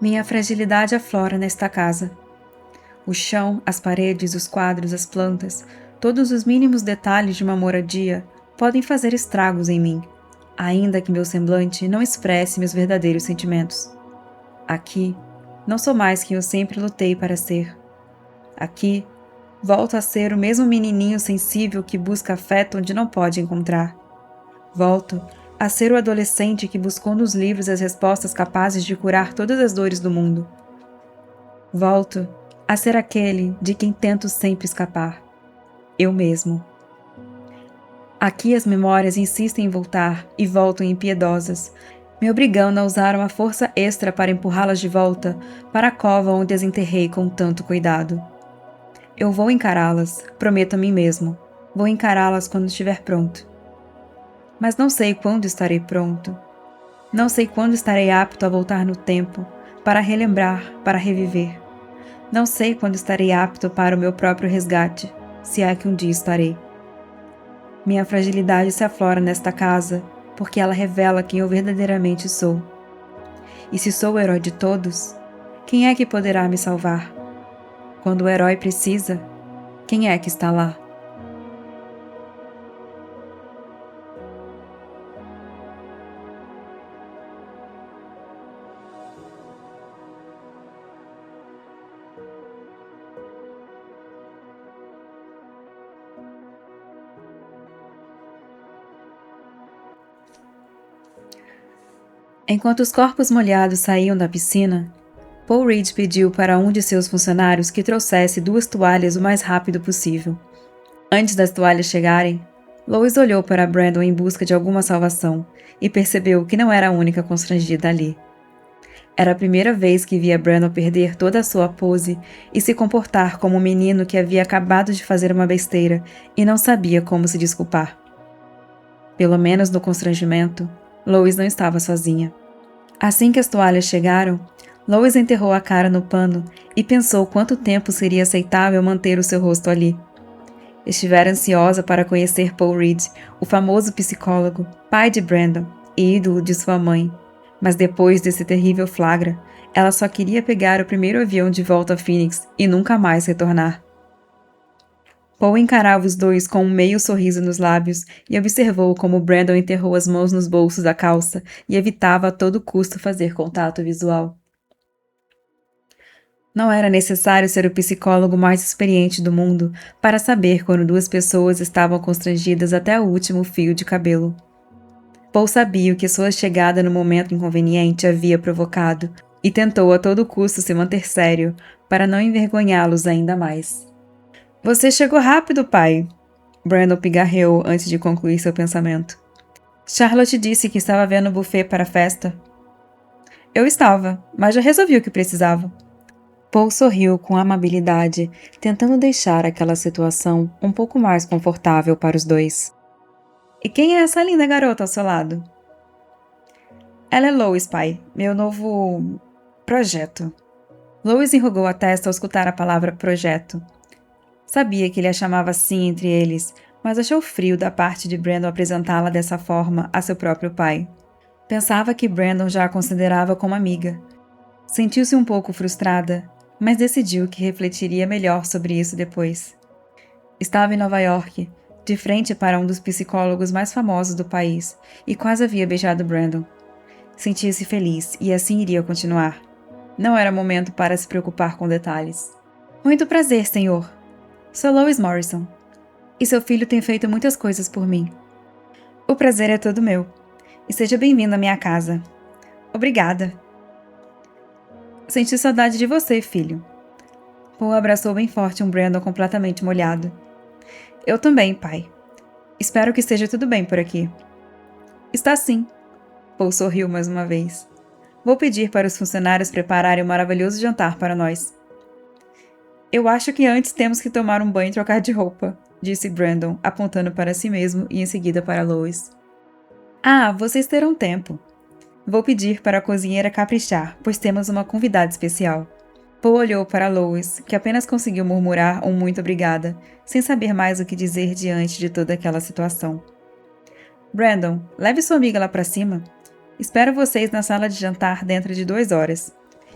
Minha fragilidade aflora nesta casa. O chão, as paredes, os quadros, as plantas, todos os mínimos detalhes de uma moradia podem fazer estragos em mim, ainda que meu semblante não expresse meus verdadeiros sentimentos. Aqui, não sou mais quem eu sempre lutei para ser. Aqui, volto a ser o mesmo menininho sensível que busca afeto onde não pode encontrar. Volto a ser o adolescente que buscou nos livros as respostas capazes de curar todas as dores do mundo. Volto a ser aquele de quem tento sempre escapar. Eu mesmo. Aqui as memórias insistem em voltar e voltam impiedosas, me obrigando a usar uma força extra para empurrá-las de volta para a cova onde as enterrei com tanto cuidado. Eu vou encará-las, prometo a mim mesmo. Vou encará-las quando estiver pronto. Mas não sei quando estarei pronto. Não sei quando estarei apto a voltar no tempo, para relembrar, para reviver. Não sei quando estarei apto para o meu próprio resgate, se é que um dia estarei. Minha fragilidade se aflora nesta casa, porque ela revela quem eu verdadeiramente sou. E se sou o herói de todos, quem é que poderá me salvar? Quando o herói precisa, quem é que está lá? Enquanto os corpos molhados saíam da piscina, Paul Reed pediu para um de seus funcionários que trouxesse 2 toalhas o mais rápido possível. Antes das toalhas chegarem, Lois olhou para Brandon em busca de alguma salvação e percebeu que não era a única constrangida ali. Era a primeira vez que via Brandon perder toda a sua pose e se comportar como um menino que havia acabado de fazer uma besteira e não sabia como se desculpar. Pelo menos no constrangimento, Lois não estava sozinha. Assim que as toalhas chegaram, Lois enterrou a cara no pano e pensou quanto tempo seria aceitável manter o seu rosto ali. Estivera ansiosa para conhecer Paul Reed, o famoso psicólogo, pai de Brandon e ídolo de sua mãe. Mas depois desse terrível flagra, ela só queria pegar o primeiro avião de volta a Phoenix e nunca mais retornar. Paul encarava os dois com um meio sorriso nos lábios e observou como Brandon enterrou as mãos nos bolsos da calça e evitava a todo custo fazer contato visual. Não era necessário ser o psicólogo mais experiente do mundo para saber quando 2 pessoas estavam constrangidas até o último fio de cabelo. Paul sabia o que sua chegada no momento inconveniente havia provocado e tentou a todo custo se manter sério para não envergonhá-los ainda mais. Você chegou rápido, pai, Brandon pigarreou antes de concluir seu pensamento. Charlotte disse que estava vendo o buffet para a festa. Eu estava, mas já resolvi o que precisava. Paul sorriu com amabilidade, tentando deixar aquela situação um pouco mais confortável para os dois. E quem é essa linda garota ao seu lado? Ela é Lois, pai, meu novo projeto. Lois enrugou a testa ao escutar a palavra projeto. Sabia que ele a chamava assim entre eles, mas achou frio da parte de Brandon apresentá-la dessa forma a seu próprio pai. Pensava que Brandon já a considerava como amiga. Sentiu-se um pouco frustrada, mas decidiu que refletiria melhor sobre isso depois. Estava em Nova York, de frente para um dos psicólogos mais famosos do país, e quase havia beijado Brandon. Sentia-se feliz e assim iria continuar. Não era momento para se preocupar com detalhes. Muito prazer, senhor. Sou Lois Morrison, e seu filho tem feito muitas coisas por mim. O prazer é todo meu, e seja bem-vindo à minha casa. Obrigada. Senti saudade de você, filho. Paul abraçou bem forte um Brandon completamente molhado. Eu também, pai. Espero que esteja tudo bem por aqui. Está sim. Paul sorriu mais uma vez. Vou pedir para os funcionários prepararem um maravilhoso jantar para nós. Eu acho que antes temos que tomar um banho e trocar de roupa, disse Brandon, apontando para si mesmo e em seguida para Lois. Ah, vocês terão tempo. Vou pedir para a cozinheira caprichar, pois temos uma convidada especial. Paul olhou para Lois, que apenas conseguiu murmurar um muito obrigada, sem saber mais o que dizer diante de toda aquela situação. Brandon, leve sua amiga lá para cima. Espero vocês na sala de jantar dentro de 2 horas.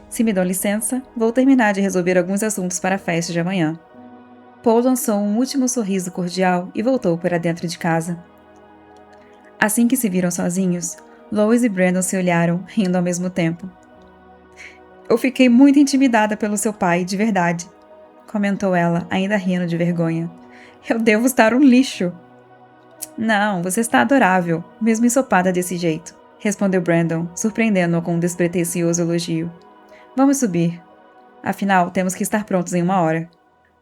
Se me dão licença, vou terminar de resolver alguns assuntos para a festa de amanhã. Paul lançou um último sorriso cordial e voltou para dentro de casa. Assim que se viram sozinhos, Lois e Brandon se olharam, rindo ao mesmo tempo. Eu fiquei muito intimidada pelo seu pai, de verdade, comentou ela, ainda rindo de vergonha. Eu devo estar um lixo. Não, você está adorável, mesmo ensopada desse jeito, respondeu Brandon, surpreendendo-o com um despretensioso elogio. Vamos subir. Afinal, temos que estar prontos em 1 hora.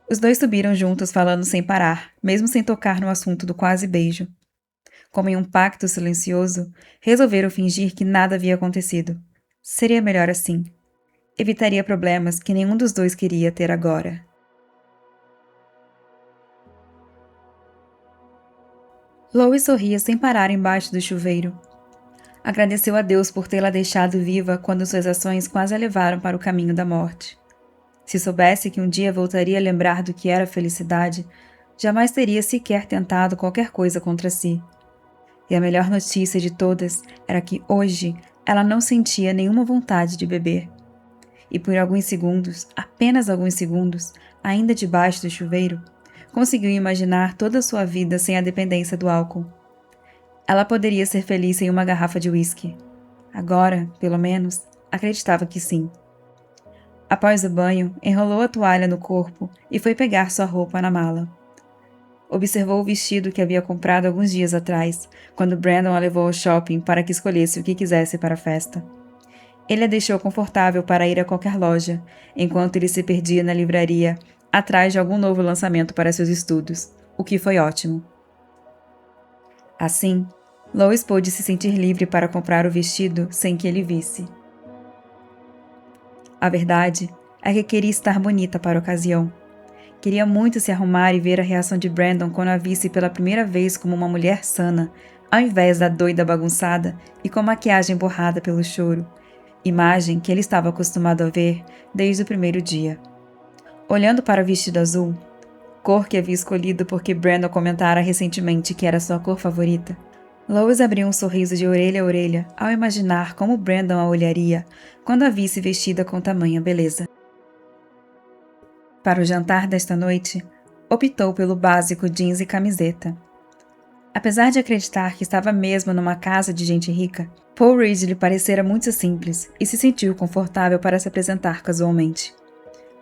Os dois subiram juntos falando sem parar, mesmo sem tocar no assunto do quase beijo. Como em um pacto silencioso, resolveram fingir que nada havia acontecido. Seria melhor assim. Evitaria problemas que nenhum dos dois queria ter agora. Lois sorria sem parar embaixo do chuveiro. Agradeceu a Deus por tê-la deixado viva quando suas ações quase a levaram para o caminho da morte. Se soubesse que um dia voltaria a lembrar do que era felicidade, jamais teria sequer tentado qualquer coisa contra si. E a melhor notícia de todas era que hoje ela não sentia nenhuma vontade de beber. E por alguns segundos, apenas alguns segundos, ainda debaixo do chuveiro, conseguiu imaginar toda a sua vida sem a dependência do álcool. Ela poderia ser feliz sem uma garrafa de uísque. Agora, pelo menos, acreditava que sim. Após o banho, enrolou a toalha no corpo e foi pegar sua roupa na mala. Observou o vestido que havia comprado alguns dias atrás, quando Brandon a levou ao shopping para que escolhesse o que quisesse para a festa. Ele a deixou confortável para ir a qualquer loja, enquanto ele se perdia na livraria, atrás de algum novo lançamento para seus estudos, o que foi ótimo. Assim, Lois pôde se sentir livre para comprar o vestido sem que ele visse. A verdade é que queria estar bonita para a ocasião. Queria muito se arrumar e ver a reação de Brandon quando a visse pela primeira vez como uma mulher sana, ao invés da doida bagunçada e com maquiagem borrada pelo choro, imagem que ele estava acostumado a ver desde o primeiro dia. Olhando para o vestido azul, cor que havia escolhido porque Brandon comentara recentemente que era sua cor favorita, Lois abriu um sorriso de orelha a orelha ao imaginar como Brandon a olharia quando a visse vestida com tamanha beleza. Para o jantar desta noite, optou pelo básico jeans e camiseta. Apesar de acreditar que estava mesmo numa casa de gente rica, Paul Reed lhe parecera muito simples e se sentiu confortável para se apresentar casualmente.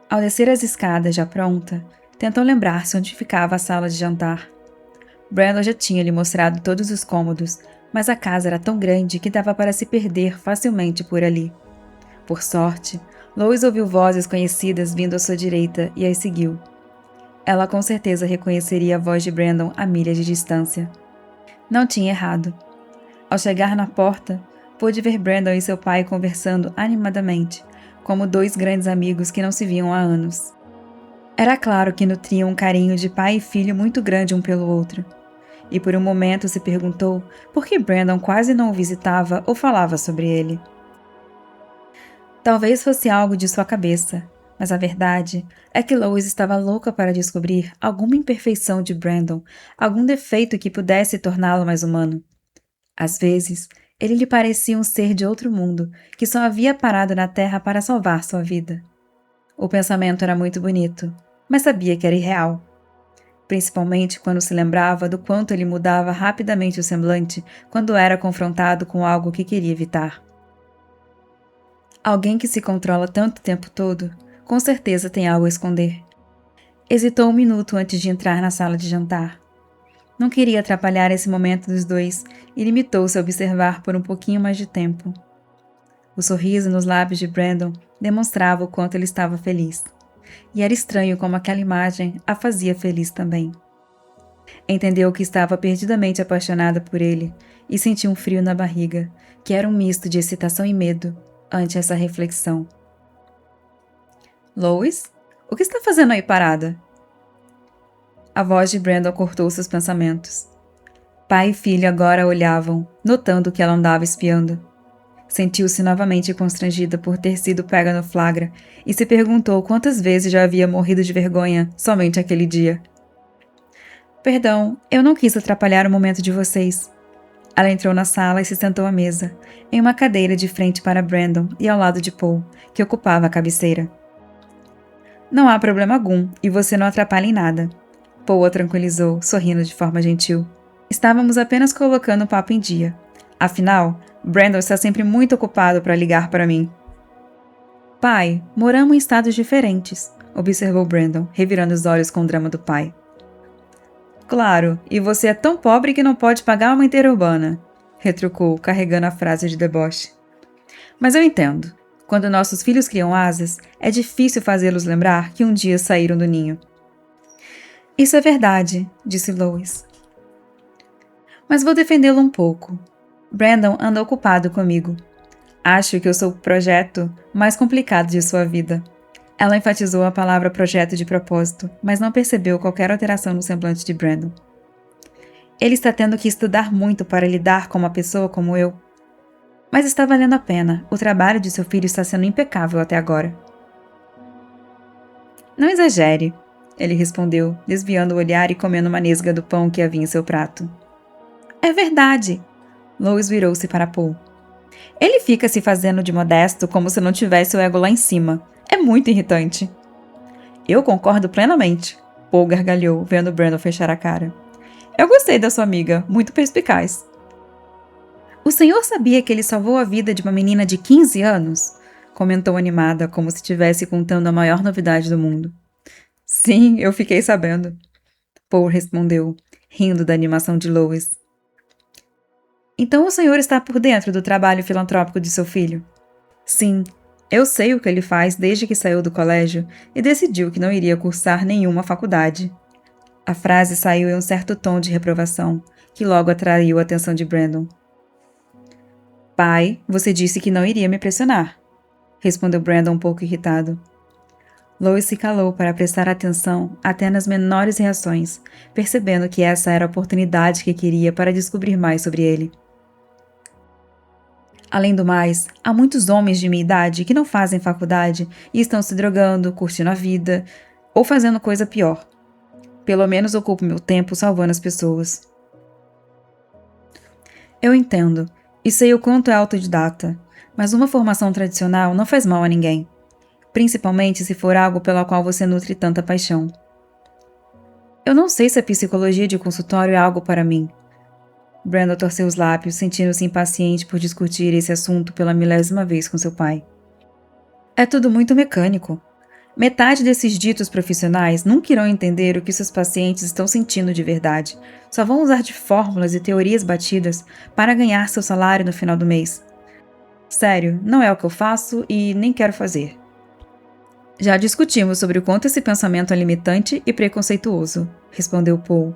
Ao descer as escadas já pronta, tentou lembrar-se onde ficava a sala de jantar. Brandon já tinha lhe mostrado todos os cômodos, mas a casa era tão grande que dava para se perder facilmente por ali. Por sorte, Lois ouviu vozes conhecidas vindo à sua direita e as seguiu. Ela com certeza reconheceria a voz de Brandon a milhas de distância. Não tinha errado. Ao chegar na porta, pôde ver Brandon e seu pai conversando animadamente, como dois grandes amigos que não se viam há anos. Era claro que nutriam um carinho de pai e filho muito grande um pelo outro. E por um momento se perguntou por que Brandon quase não o visitava ou falava sobre ele. Talvez fosse algo de sua cabeça, mas a verdade é que Lois estava louca para descobrir alguma imperfeição de Brandon, algum defeito que pudesse torná-lo mais humano. Às vezes, ele lhe parecia um ser de outro mundo, que só havia parado na Terra para salvar sua vida. O pensamento era muito bonito, mas sabia que era irreal. Principalmente quando se lembrava do quanto ele mudava rapidamente o semblante quando era confrontado com algo que queria evitar. Alguém que se controla tanto o tempo todo, com certeza tem algo a esconder. Hesitou um minuto antes de entrar na sala de jantar. Não queria atrapalhar esse momento dos dois e limitou-se a observar por um pouquinho mais de tempo. O sorriso nos lábios de Brandon demonstrava o quanto ele estava feliz. E era estranho como aquela imagem a fazia feliz também. Entendeu que estava perdidamente apaixonada por ele e sentiu um frio na barriga, que era um misto de excitação e medo, ante essa reflexão. Lois, o que está fazendo aí parada? A voz de Brandon cortou seus pensamentos. Pai e filho agora olhavam, notando que ela andava espiando. Sentiu-se novamente constrangida por ter sido pega no flagra e se perguntou quantas vezes já havia morrido de vergonha somente aquele dia. Perdão, eu não quis atrapalhar o momento de vocês. Ela entrou na sala e se sentou à mesa, em uma cadeira de frente para Brandon e ao lado de Paul, que ocupava a cabeceira. Não há problema algum, e você não atrapalha em nada. Paul a tranquilizou, sorrindo de forma gentil. Estávamos apenas colocando o papo em dia. Afinal, Brandon está sempre muito ocupado para ligar para mim. Pai, moramos em estados diferentes, observou Brandon, revirando os olhos com o drama do pai. Claro, e você é tão pobre que não pode pagar uma interurbana, retrucou, carregando a frase de deboche. Mas eu entendo. Quando nossos filhos criam asas, é difícil fazê-los lembrar que um dia saíram do ninho. Isso é verdade, disse Lois. Mas vou defendê-lo um pouco. Brandon anda ocupado comigo. Acho que eu sou o projeto mais complicado de sua vida. Ela enfatizou a palavra projeto de propósito, mas não percebeu qualquer alteração no semblante de Brandon. Ele está tendo que estudar muito para lidar com uma pessoa como eu. Mas está valendo a pena. O trabalho de seu filho está sendo impecável até agora. Não exagere, ele respondeu, desviando o olhar e comendo uma nesga do pão que havia em seu prato. É verdade. Lois virou-se para Paul. Ele fica se fazendo de modesto como se não tivesse o ego lá em cima. É muito irritante. Eu concordo plenamente, Paul gargalhou, vendo Brandon fechar a cara. Eu gostei da sua amiga, muito perspicaz. O senhor sabia que ele salvou a vida de uma menina de 15 anos? Comentou animada, como se estivesse contando a maior novidade do mundo. Sim, eu fiquei sabendo, Paul respondeu, rindo da animação de Lois. Então o senhor está por dentro do trabalho filantrópico de seu filho? Sim, eu sei o que ele faz desde que saiu do colégio e decidiu que não iria cursar nenhuma faculdade. A frase saiu em um certo tom de reprovação, que logo atraiu a atenção de Brandon. Pai, você disse que não iria me pressionar, respondeu Brandon um pouco irritado. Lois se calou para prestar atenção até nas menores reações, percebendo que essa era a oportunidade que queria para descobrir mais sobre ele. Além do mais, há muitos homens de minha idade que não fazem faculdade e estão se drogando, curtindo a vida ou fazendo coisa pior. Pelo menos ocupo meu tempo salvando as pessoas. Eu entendo, e sei o quanto é autodidata, mas uma formação tradicional não faz mal a ninguém, principalmente se for algo pelo qual você nutre tanta paixão. Eu não sei se a psicologia de consultório é algo para mim. Brandon torceu os lábios, sentindo-se impaciente por discutir esse assunto pela 1000ª vez com seu pai. É tudo muito mecânico. Metade desses ditos profissionais nunca irão entender o que seus pacientes estão sentindo de verdade. Só vão usar de fórmulas e teorias batidas para ganhar seu salário no final do mês. Sério, não é o que eu faço e nem quero fazer. Já discutimos sobre o quanto esse pensamento é limitante e preconceituoso, respondeu Paul.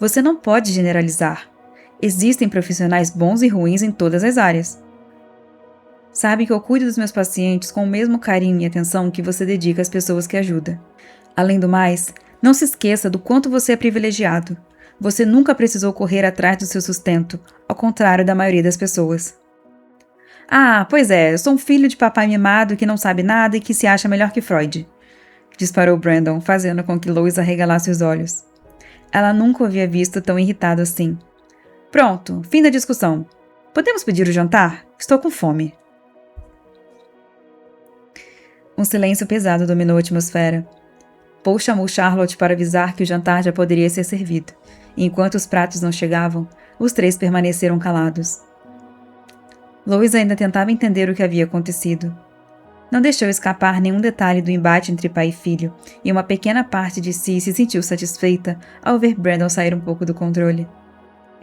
Você não pode generalizar. Existem profissionais bons e ruins em todas as áreas. Sabe que eu cuido dos meus pacientes com o mesmo carinho e atenção que você dedica às pessoas que ajuda. Além do mais, não se esqueça do quanto você é privilegiado. Você nunca precisou correr atrás do seu sustento, ao contrário da maioria das pessoas. Ah, pois é, eu sou um filho de papai mimado que não sabe nada e que se acha melhor que Freud, disparou Brandon, fazendo com que Lois arregalasse os olhos. Ela nunca o havia visto tão irritado assim. Pronto, fim da discussão. Podemos pedir o jantar? Estou com fome. Um silêncio pesado dominou a atmosfera. Paul chamou Charlotte para avisar que o jantar já poderia ser servido, e enquanto os pratos não chegavam, os três permaneceram calados. Lois ainda tentava entender o que havia acontecido. Não deixou escapar nenhum detalhe do embate entre pai e filho, e uma pequena parte de si se sentiu satisfeita ao ver Brandon sair um pouco do controle.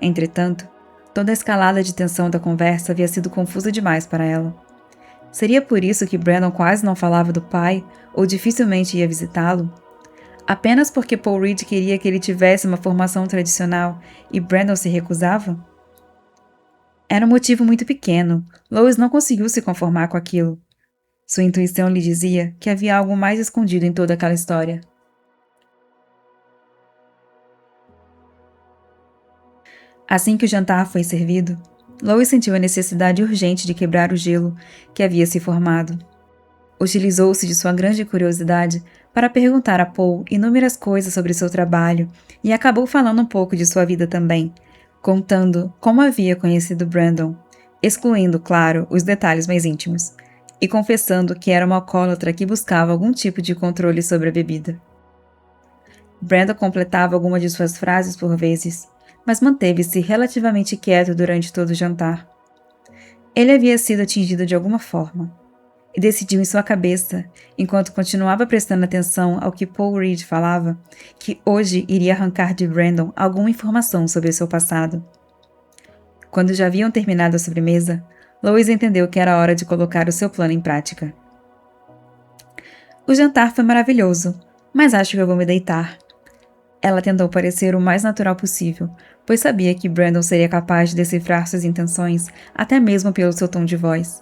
Entretanto, toda a escalada de tensão da conversa havia sido confusa demais para ela. Seria por isso que Brandon quase não falava do pai ou dificilmente ia visitá-lo? Apenas porque Paul Reed queria que ele tivesse uma formação tradicional e Brandon se recusava? Era um motivo muito pequeno. Lois não conseguiu se conformar com aquilo. Sua intuição lhe dizia que havia algo mais escondido em toda aquela história. Assim que o jantar foi servido, Lois sentiu a necessidade urgente de quebrar o gelo que havia se formado. Utilizou-se de sua grande curiosidade para perguntar a Paul inúmeras coisas sobre seu trabalho e acabou falando um pouco de sua vida também, contando como havia conhecido Brandon, excluindo, claro, os detalhes mais íntimos, e confessando que era uma alcoólatra que buscava algum tipo de controle sobre a bebida. Brandon completava alguma de suas frases por vezes, mas manteve-se relativamente quieto durante todo o jantar. Ele havia sido atingido de alguma forma, e decidiu em sua cabeça, enquanto continuava prestando atenção ao que Paul Reed falava, que hoje iria arrancar de Brandon alguma informação sobre seu passado. Quando já haviam terminado a sobremesa, Lois entendeu que era hora de colocar o seu plano em prática. O jantar foi maravilhoso, mas acho que eu vou me deitar. Ela tentou parecer o mais natural possível, pois sabia que Brandon seria capaz de decifrar suas intenções, até mesmo pelo seu tom de voz.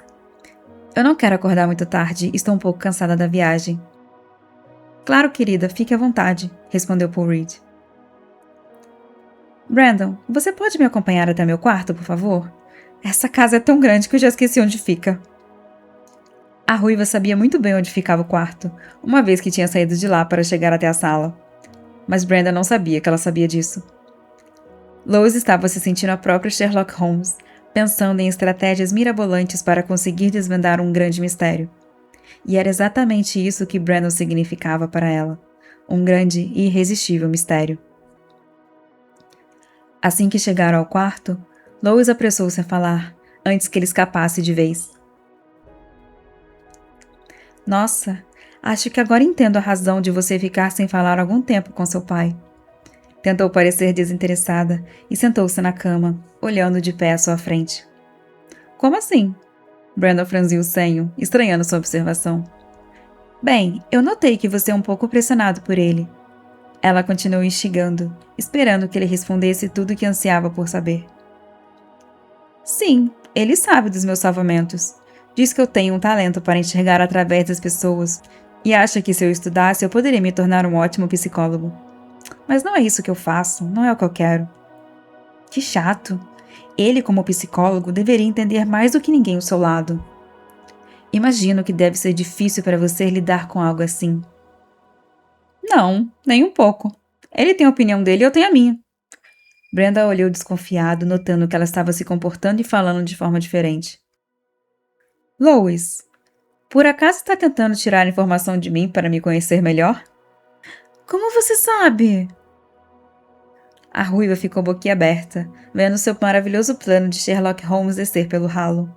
Eu não quero acordar muito tarde e estou um pouco cansada da viagem. Claro, querida, fique à vontade, respondeu Paul Reed. Brandon, você pode me acompanhar até meu quarto, por favor? Essa casa é tão grande que eu já esqueci onde fica. A ruiva sabia muito bem onde ficava o quarto, uma vez que tinha saído de lá para chegar até a sala. Mas Brandon não sabia que ela sabia disso. Lois estava se sentindo a própria Sherlock Holmes, pensando em estratégias mirabolantes para conseguir desvendar um grande mistério. E era exatamente isso que Brandon significava para ela, um grande e irresistível mistério. Assim que chegaram ao quarto, Lois apressou-se a falar, antes que ele escapasse de vez. Nossa, acho que agora entendo a razão de você ficar sem falar algum tempo com seu pai. Tentou parecer desinteressada e sentou-se na cama, olhando de pé à sua frente. Como assim? Brandon franziu o senho, estranhando sua observação. Bem, eu notei que você é um pouco pressionado por ele. Ela continuou instigando, esperando que ele respondesse tudo o que ansiava por saber. Sim, ele sabe dos meus salvamentos. Diz que eu tenho um talento para enxergar através das pessoas e acha que se eu estudasse eu poderia me tornar um ótimo psicólogo. Mas não é isso que eu faço, não é o que eu quero. Que chato. Ele, como psicólogo, deveria entender mais do que ninguém o seu lado. Imagino que deve ser difícil para você lidar com algo assim. Não, nem um pouco. Ele tem a opinião dele e eu tenho a minha. Brenda olhou desconfiado, notando que ela estava se comportando e falando de forma diferente. Lois, por acaso está tentando tirar informação de mim para me conhecer melhor? Como você sabe? A ruiva ficou boquiaberta, vendo seu maravilhoso plano de Sherlock Holmes descer pelo ralo.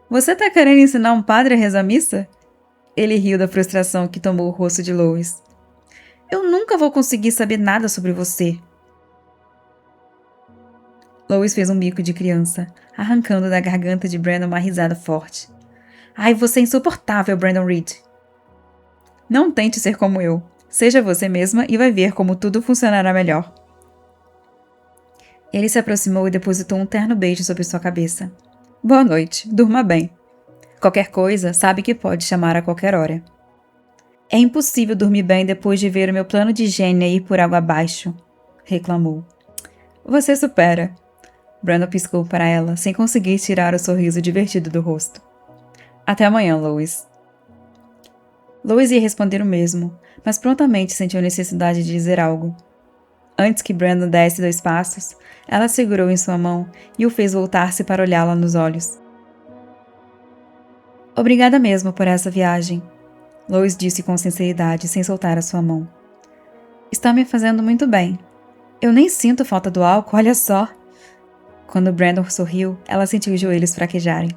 Você tá querendo ensinar um padre a rezar a missa? Ele riu da frustração que tomou o rosto de Lois. Eu nunca vou conseguir saber nada sobre você. Lois fez um bico de criança, arrancando da garganta de Brandon uma risada forte. Ai, você é insuportável, Brandon Reed. Não tente ser como eu. Seja você mesma e vai ver como tudo funcionará melhor. Ele se aproximou e depositou um terno beijo sobre sua cabeça. Boa noite, durma bem. Qualquer coisa, sabe que pode chamar a qualquer hora. É impossível dormir bem depois de ver o meu plano de gênia ir por água abaixo, reclamou. Você supera. Brandon piscou para ela, sem conseguir tirar o sorriso divertido do rosto. Até amanhã, Lois. Lois ia responder o mesmo, mas prontamente sentiu necessidade de dizer algo. Antes que Brandon desse 2 passos, ela segurou em sua mão e o fez voltar-se para olhá-la nos olhos. Obrigada mesmo por essa viagem, Lois disse com sinceridade, sem soltar a sua mão. Está me fazendo muito bem. Eu nem sinto falta do álcool, olha só. Quando Brandon sorriu, ela sentiu os joelhos fraquejarem.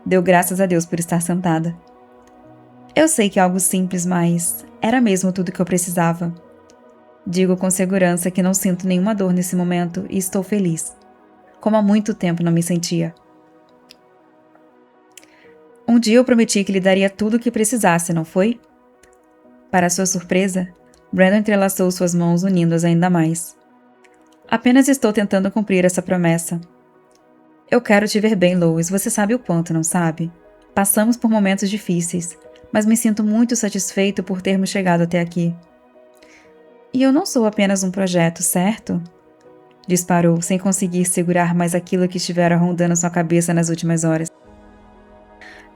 Deu graças a Deus por estar sentada. Eu sei que é algo simples, mas era mesmo tudo que eu precisava. Digo com segurança que não sinto nenhuma dor nesse momento e estou feliz. Como há muito tempo não me sentia. Um dia eu prometi que lhe daria tudo o que precisasse, não foi? Para sua surpresa, Brandon entrelaçou suas mãos unindo-as ainda mais. Apenas estou tentando cumprir essa promessa. Eu quero te ver bem, Lois, você sabe o quanto, não sabe? Passamos por momentos difíceis, mas me sinto muito satisfeito por termos chegado até aqui. E eu não sou apenas um projeto, certo? Disparou, sem conseguir segurar mais aquilo que estivera rondando sua cabeça nas últimas horas.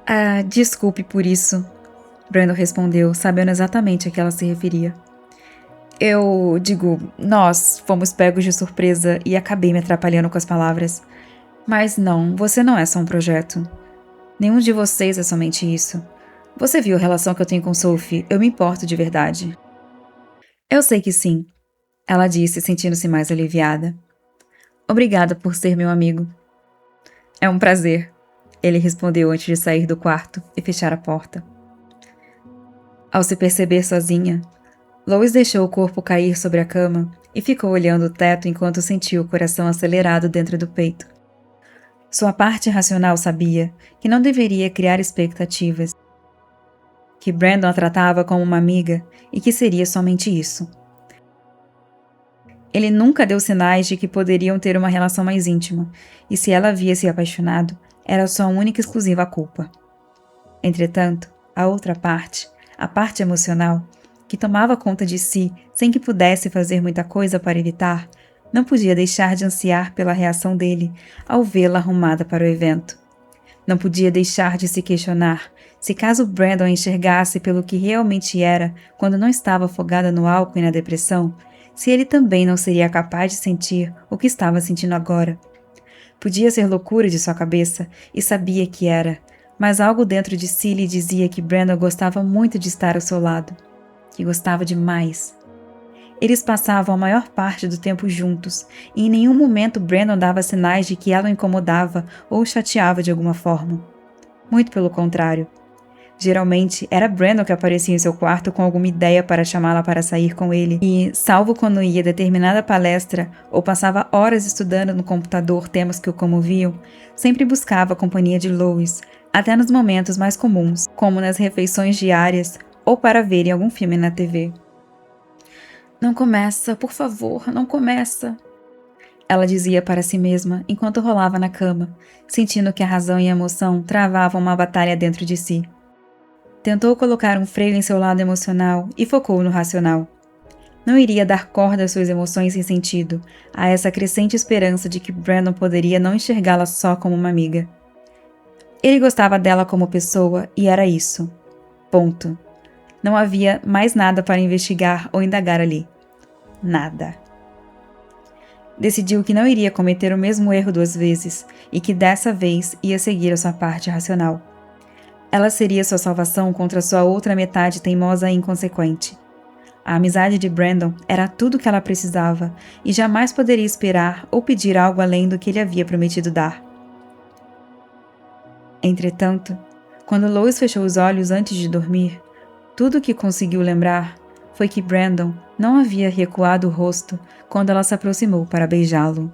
Ah, desculpe por isso, Brandon respondeu, sabendo exatamente a que ela se referia. Nós fomos pegos de surpresa e acabei me atrapalhando com as palavras. Mas não, você não é só um projeto. Nenhum de vocês é somente isso. Você viu a relação que eu tenho com Sophie? Eu me importo de verdade. Eu sei que sim, ela disse, sentindo-se mais aliviada. Obrigada por ser meu amigo. É um prazer, ele respondeu antes de sair do quarto e fechar a porta. Ao se perceber sozinha, Lois deixou o corpo cair sobre a cama e ficou olhando o teto enquanto sentiu o coração acelerado dentro do peito. Sua parte racional sabia que não deveria criar expectativas, que Brandon a tratava como uma amiga e que seria somente isso. Ele nunca deu sinais de que poderiam ter uma relação mais íntima, e se ela havia se apaixonado, era sua única e exclusiva culpa. Entretanto, a outra parte, a parte emocional, que tomava conta de si sem que pudesse fazer muita coisa para evitar, não podia deixar de ansiar pela reação dele ao vê-la arrumada para o evento. Não podia deixar de se questionar se caso Brandon a enxergasse pelo que realmente era quando não estava afogada no álcool e na depressão, se ele também não seria capaz de sentir o que estava sentindo agora. Podia ser loucura de sua cabeça, e sabia que era, mas algo dentro de si lhe dizia que Brandon gostava muito de estar ao seu lado, que gostava demais. Eles passavam a maior parte do tempo juntos, e em nenhum momento Brandon dava sinais de que ela o incomodava ou o chateava de alguma forma. Muito pelo contrário. Geralmente, era Brandon que aparecia em seu quarto com alguma ideia para chamá-la para sair com ele, e, salvo quando ia a determinada palestra ou passava horas estudando no computador temas que o comoviam, sempre buscava a companhia de Lois, até nos momentos mais comuns, como nas refeições diárias ou para verem algum filme na TV. Não começa, por favor, não começa, ela dizia para si mesma enquanto rolava na cama, sentindo que a razão e a emoção travavam uma batalha dentro de si. Tentou colocar um freio em seu lado emocional e focou no racional. Não iria dar corda às suas emoções sem sentido, a essa crescente esperança de que Brandon poderia não enxergá-la só como uma amiga. Ele gostava dela como pessoa e era isso. Ponto. Não havia mais nada para investigar ou indagar ali. Nada. Decidiu que não iria cometer o mesmo erro 2 vezes e que dessa vez ia seguir a sua parte racional. Ela seria sua salvação contra sua outra metade teimosa e inconsequente. A amizade de Brandon era tudo o que ela precisava e jamais poderia esperar ou pedir algo além do que ele havia prometido dar. Entretanto, quando Lois fechou os olhos antes de dormir, tudo o que conseguiu lembrar foi que Brandon não havia recuado o rosto quando ela se aproximou para beijá-lo.